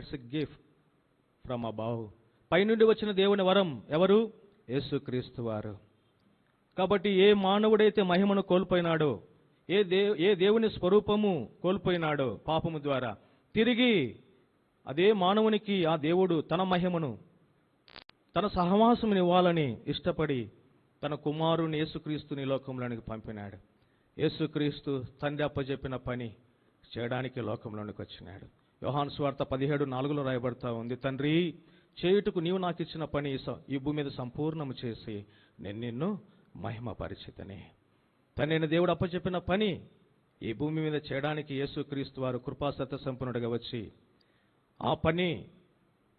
It's a gift from above. పైనుండి వచ్చిన దేవుని వరం ఎవరు? యేసుక్రీస్తు వారు. కాబట్టి ఏ మానవుడైతే మహిమను కోల్పోయినాడో, ఏ దేవుని స్వరూపము కోల్పోయినాడో పాపము ద్వారా, తిరిగి అదే మానవునికి ఆ దేవుడు తన మహిమను, తన సహవాసముని ఇవ్వాలని ఇష్టపడి తన కుమారుని యేసుక్రీస్తుని లోకంలోనికి పంపినాడు. యేసుక్రీస్తు తండ్రి అప్పచెప్పిన పని చేయడానికి లోకంలోనికి వచ్చినాడు. యోహాను సువార్త 17:4 రాయబడతా ఉంది, తండ్రి, చేయుటకు నీవు నాకు ఇచ్చిన పని ఈ భూమి మీద సంపూర్ణము చేసి నేను నిన్ను మహిమపరిచితిని. తండ్రి దేవుడు అప్పచెప్పిన పని ఈ భూమి మీద చేయడానికి యేసుక్రీస్తు వారు కృపాసత్య సంపన్నుడిగా వచ్చి ఆ పని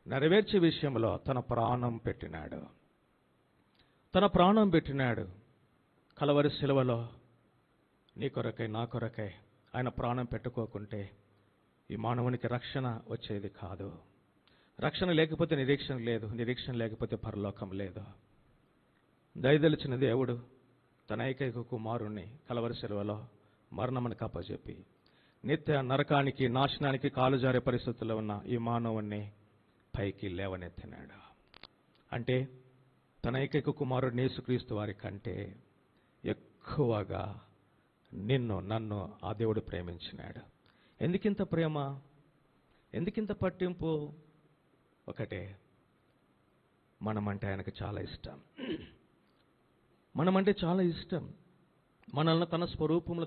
నెరవేర్చే విషయంలో తన ప్రాణం పెట్టినాడు. కలవరి శిలువలో నీ కొరకై నా కొరకై ఆయన ప్రాణం పెట్టుకోకుంటే ఈ మానవునికి రక్షణ వచ్చేది కాదు. రక్షణ లేకపోతే నిరీక్షణ లేదు, నిరీక్షణ లేకపోతే పరలోకం లేదు. దయదలిచిన దేవుడు తన ఏకైక కుమారుణ్ణి కలవరి శిలువలో మరణమునకు అప్పచెప్పి నిత్య నరకానికి, నాశనానికి కాలు జారే పరిస్థితుల్లో ఉన్న ఈ మానవుణ్ణి పైకి లేవనెత్తినాడు. అంటే తన ఏకైక కుమారుడు యేసుక్రీస్తు వారి కంటే ఎక్కువగా నన్ను ఆ దేవుడు ప్రేమించినాడు. ఎందుకింత ప్రేమ, ఎందుకింత పట్టింపు? ఒకటే, మనమంటే ఆయనకు చాలా ఇష్టం. మనమంటే చాలా ఇష్టం. మనల్ని తన స్వరూపంలో